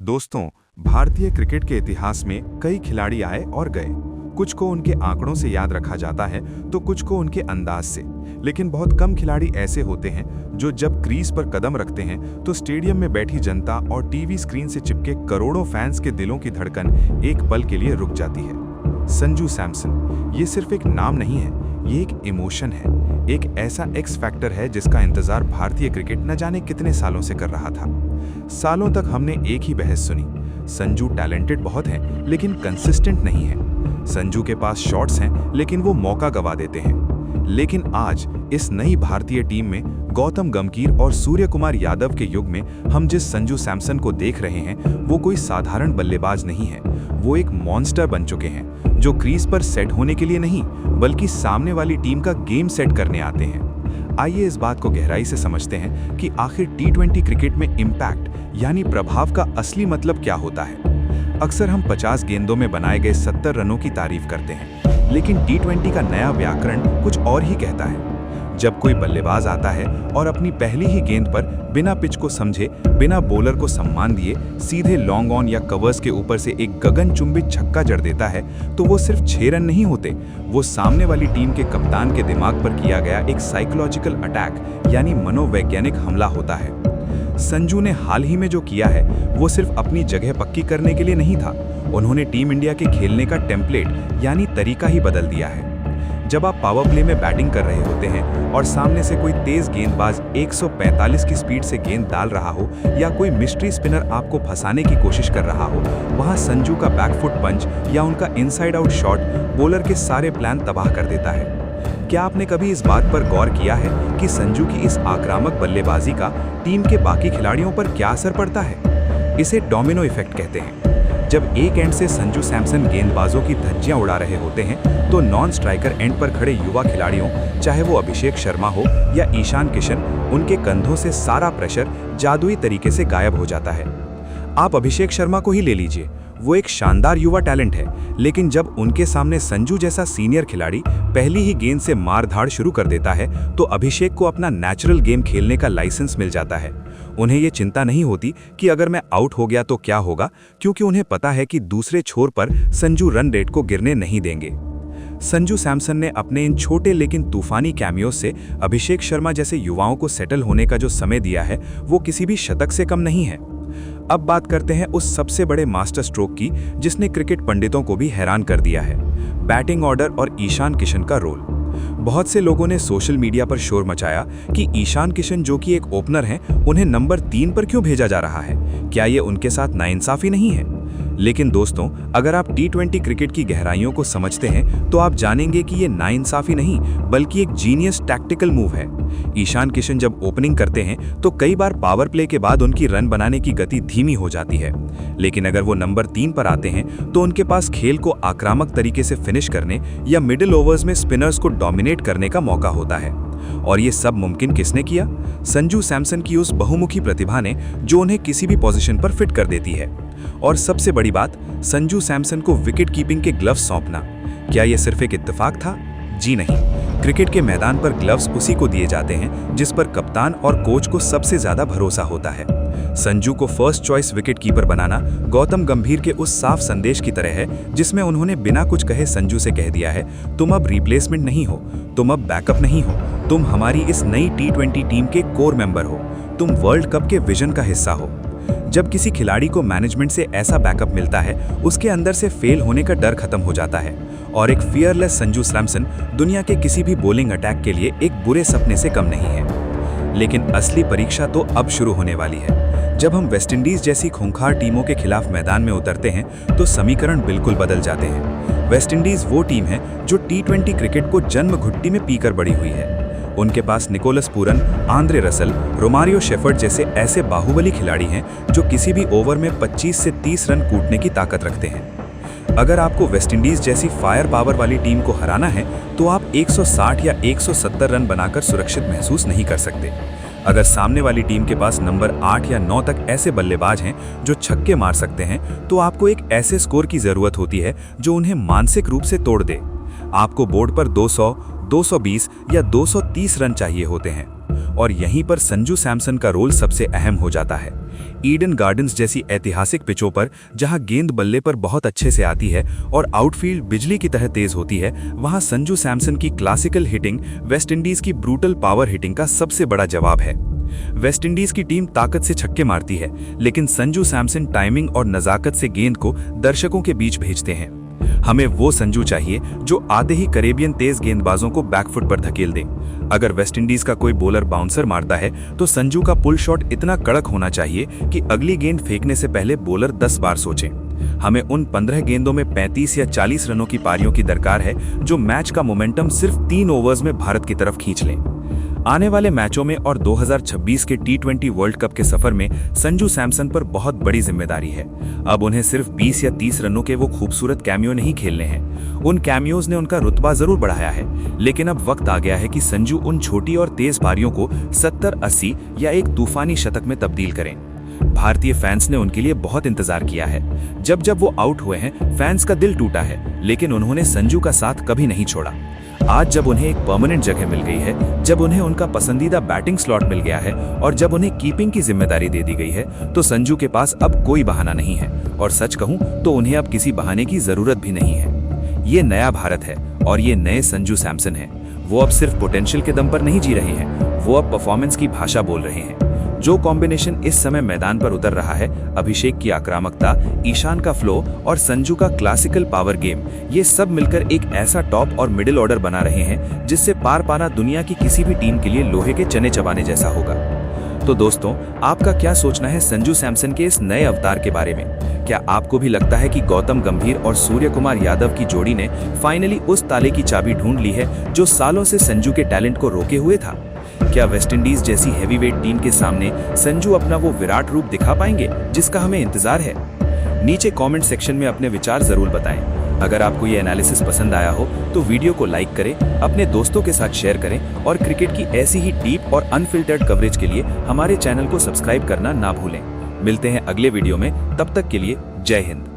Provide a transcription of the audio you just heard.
दोस्तों, भारतीय क्रिकेट के इतिहास में कई खिलाड़ी आए और गए। कुछ को उनके आंकड़ों से याद रखा जाता है तो कुछ को उनके अंदाज से। लेकिन बहुत कम खिलाड़ी ऐसे होते हैं जो जब क्रीज पर कदम रखते हैं तो स्टेडियम में बैठी जनता और टीवी स्क्रीन से चिपके करोड़ों फैंस के दिलों की धड़कन एक पल के लिए रुक जाती है। संजू सैमसन ये सिर्फ एक नाम नहीं है, ये एक इमोशन है, एक ऐसा एक्स फैक्टर है जिसका इंतजार भारतीय क्रिकेट न जाने कितने सालों से कर रहा था। सालों तक हमने एक ही बहस सुनी, संजू टैलेंटेड बहुत है लेकिन कंसिस्टेंट नहीं है। संजू के पास शॉट्स हैं लेकिन वो मौका गवा देते हैं। लेकिन आज इस नई भारतीय टीम में गौतम गंभीर और सूर्य कुमार यादव के युग में हम जिस संजू सैमसन को देख रहे हैं वो कोई साधारण बल्लेबाज नहीं है, वो एक मॉन्स्टर बन चुके हैं जो क्रीज पर सेट होने के लिए नहीं बल्कि सामने वाली टीम का गेम सेट करने आते हैं। आइए इस बात को गहराई से समझते हैं कि आखिर टी20 क्रिकेट में इम्पैक्ट यानी प्रभाव का असली मतलब क्या होता है। अक्सर हम 50 गेंदों में बनाए गए 70 रनों की तारीफ करते हैं, लेकिन टी20 का नया व्याकरण कुछ और ही कहता है। जब कोई बल्लेबाज आता है और अपनी पहली ही गेंद पर बिना पिच को समझे, बिना बॉलर को सम्मान दिए सीधे लॉन्ग ऑन या कवर्स के ऊपर से एक गगनचुंबी छक्का जड़ देता है, तो वो सिर्फ 6 रन नहीं होते, वो सामने वाली टीम के कप्तान के दिमाग पर किया गया एक साइकोलॉजिकल अटैक यानी मनोवैज्ञानिक हमला होता है। संजू ने हाल ही में जो किया है वो सिर्फ अपनी जगह पक्की करने के लिए नहीं था, उन्होंने टीम इंडिया के खेलने का टेम्पलेट यानी तरीका ही बदल दिया है। जब आप पावर प्ले में बैटिंग कर रहे होते हैं और सामने से कोई तेज गेंदबाज 145 की स्पीड से गेंद डाल रहा हो या कोई मिस्ट्री स्पिनर आपको फंसाने की कोशिश कर रहा हो, वहां संजू का बैकफुट पंच या उनका इनसाइड आउट शॉट बॉलर के सारे प्लान तबाह कर देता है। क्या आपने कभी इस बात पर गौर किया है कि संजू की इस आक्रामक बल्लेबाजी का टीम के बाकी खिलाड़ियों पर क्या असर पड़ता है? इसे डोमिनो इफेक्ट कहते हैं। जब एक एंड से संजू सैमसन गेंदबाजों की धज्जियां उड़ा रहे होते हैं तो नॉन स्ट्राइकर एंड पर खड़े युवा खिलाड़ियों, चाहे वो अभिषेक शर्मा हो या ईशान किशन, उनके कंधों से सारा प्रेशर जादुई तरीके से गायब हो जाता है। आप अभिषेक शर्मा को ही ले लीजिए, वो एक शानदार युवा टैलेंट है, लेकिन जब उनके सामने संजू जैसा सीनियर खिलाड़ी पहली ही गेंद से मार धाड़ शुरू कर देता है तो अभिषेक को अपना नेचुरल गेम खेलने का लाइसेंस मिल जाता है। उन्हें ये चिंता नहीं होती कि अगर मैं आउट हो गया तो क्या होगा, क्योंकि उन्हें पता है कि दूसरे छोर पर संजू रन रेट को गिरने नहीं देंगे। संजू सैमसन ने अपने इन छोटे लेकिन तूफानी कैमियों से अभिषेक शर्मा जैसे युवाओं को सेटल होने का जो समय दिया है वो किसी भी शतक से कम नहीं है। अब बात करते हैं उस सबसे बड़े मास्टर स्ट्रोक की जिसने क्रिकेट पंडितों को भी हैरान कर दिया है, बैटिंग ऑर्डर और ईशान किशन का रोल। बहुत से लोगों ने सोशल मीडिया पर शोर मचाया कि ईशान किशन जो कि एक ओपनर हैं, उन्हें नंबर 3 पर क्यों भेजा जा रहा है, क्या ये उनके साथ नाइंसाफी नहीं है? लेकिन दोस्तों, अगर आप टी20 क्रिकेट की गहराइयों को समझते हैं तो आप जानेंगे कि ये नाइंसाफी नहीं बल्कि एक जीनियस टैक्टिकल मूव है। ईशान किशन जब ओपनिंग करते हैं तो कई बार पावर प्ले के बाद उनकी रन बनाने की गति धीमी हो जाती है, लेकिन अगर वो नंबर 3 पर आते हैं तो उनके पास खेल को आक्रामक तरीके से फिनिश करने या मिडिल ओवर्स में स्पिनर्स को डोमिनेट करने का मौका होता है। और ये सब मुमकिन किसने किया? संजू सैमसन की उस बहुमुखी प्रतिभा ने, जो उन्हें किसी भी पोजीशन पर फिट कर देती है। और सबसे बड़ी बात, संजू सैमसन को विकेट कीपिंग के ग्लव्स सौंपना, क्या यह सिर्फ एक इत्तेफाक था? जी नहीं। क्रिकेट के मैदान पर ग्लव्स उसी को दिए जाते हैं जिस पर कप्तान और कोच को सबसे ज्यादा भरोसा होता है। संजू को फर्स्ट चॉइस विकेट कीपर बनाना गौतम गंभीर के उस साफ संदेश की तरह है जिसमें उन्होंने बिना कुछ कहे संजू से कह दिया है, तुम अब रिप्लेसमेंट नहीं हो, तुम अब बैकअप नहीं हो, तुम हमारी इस नई टी20 टीम के कोर मेंबर हो, तुम वर्ल्ड कप के विजन का हिस्सा हो। जब किसी खिलाड़ी को मैनेजमेंट से ऐसा बैकअप मिलता है, उसके अंदर से फेल होने का डर खत्म हो जाता है और एक फियरलेस संजू सैमसन दुनिया के किसी भी बॉलिंग अटैक के लिए एक बुरे सपने से कम नहीं है। लेकिन असली परीक्षा तो अब शुरू होने वाली है। जब हम वेस्टइंडीज जैसी खूंखार टीमों के खिलाफ मैदान में उतरते हैं तो समीकरण बिल्कुल बदल जाते हैं। वेस्टइंडीज वो टीम है जो टी20 क्रिकेट को जन्म घुट्टी में पीकर बड़ी हुई है। उनके पास Nicholas Pooran, Andre Russell, Romario Shepherd जैसे ऐसे बाहुबली खिलाड़ी हैं जो किसी भी ओवर में 25 से 30 रन कूटने की ताकत रखते हैं। अगर आपको वेस्टइंडीज जैसी फायर पावर वाली टीम को हराना है तो आप 160 या 170 रन बनाकर सुरक्षित महसूस नहीं कर सकते। अगर सामने वाली टीम के पास नंबर 8 या 9 तक ऐसे बल्लेबाज हैं जो छक्के मार सकते हैं, तो आपको एक ऐसे स्कोर की जरूरत होती है जो उन्हें मानसिक रूप से तोड़ दे। आपको बोर्ड पर 200, 220 या 230 रन चाहिए होते हैं। और यहीं पर संजू सैमसन का रोल सबसे अहम हो जाता है। ईडन गार्डन्स जैसी ऐतिहासिक पिचों पर जहां गेंद बल्ले पर बहुत अच्छे से आती है और आउटफील्ड बिजली की तरह तेज होती है, वहां संजू सैमसन की क्लासिकल हिटिंग वेस्टइंडीज की ब्रूटल पावर हिटिंग का सबसे बड़ा जवाब है। वेस्टइंडीज की टीम ताकत से छक्के मारती है, लेकिन संजू सैमसन टाइमिंग और नजाकत से गेंद को दर्शकों के बीच भेजते हैं। हमें वो संजू चाहिए जो आते ही करेबियन तेज गेंदबाजों को बैकफुट पर धकेल दे। अगर वेस्टइंडीज का कोई बॉलर बाउंसर मारता है तो संजू का पुल शॉट इतना कड़क होना चाहिए कि अगली गेंद फेंकने से पहले बॉलर 10 बार सोचे। हमें उन 15 गेंदों में 35 या 40 रनों की पारियों की दरकार है जो मैच का मोमेंटम सिर्फ 3 ओवर्स में भारत की तरफ खींच लें। आने वाले मैचों में और 2026 के T20 वर्ल्ड कप के सफर में संजू सैमसन पर बहुत बड़ी जिम्मेदारी है। अब उन्हें सिर्फ 20 या 30 रनों के वो खूबसूरत कैमियो नहीं खेलने हैं। उन कैमियोज ने उनका रुतबा जरूर बढ़ाया है, लेकिन अब वक्त आ गया है कि संजू उन छोटी और तेज पारियों को 70, 80 या एक तूफानी शतक में तब्दील करें। भारतीय फैंस ने उनके लिए बहुत इंतजार किया है। जब जब वो आउट हुए हैं, फैंस का दिल टूटा है, लेकिन उन्होंने संजू का साथ कभी नहीं छोड़ा। आज जब उन्हें एक परमानेंट जगह मिल गई है, जब उन्हें उनका पसंदीदा बैटिंग स्लॉट मिल गया है और जब उन्हें कीपिंग की जिम्मेदारी दे दी गई है, तो संजू के पास अब कोई बहाना नहीं है। और सच कहूं तो उन्हें अब किसी बहाने की जरूरत भी नहीं है। ये नया भारत है और ये नए संजू सैमसन है। वो अब सिर्फ पोटेंशियल के दम पर नहीं जी रहे हैं, वो अब परफॉर्मेंस की भाषा बोल रहे हैं। जो कॉम्बिनेशन इस समय मैदान पर उतर रहा है, अभिषेक की आक्रामकता, ईशान का फ्लो और संजू का क्लासिकल पावर गेम, ये सब मिलकर एक ऐसा टॉप और मिडिल ऑर्डर बना रहे हैं जिससे पार पाना दुनिया की किसी भी टीम के लिए लोहे के चने चबाने जैसा होगा। तो दोस्तों, आपका क्या सोचना है संजू सैमसन के इस नए अवतार के बारे में? क्या आपको भी लगता है कि गौतम गंभीर और सूर्य कुमार यादव की जोड़ी ने फाइनली उस ताले की चाबी ढूंढ ली है जो सालों से संजू के टैलेंट को रोके हुए था? क्या वेस्टइंडीज जैसी हैवीवेट टीम के सामने संजू अपना वो विराट रूप दिखा पाएंगे जिसका हमें इंतजार है? नीचे कमेंट सेक्शन में अपने विचार जरूर बताएं। अगर आपको ये एनालिसिस पसंद आया हो तो वीडियो को लाइक करें, अपने दोस्तों के साथ शेयर करें और क्रिकेट की ऐसी ही डीप और अनफिल्टर्ड कवरेज के लिए हमारे चैनल को सब्सक्राइब करना ना भूलें। मिलते हैं अगले वीडियो में, तब तक के लिए जय हिंद।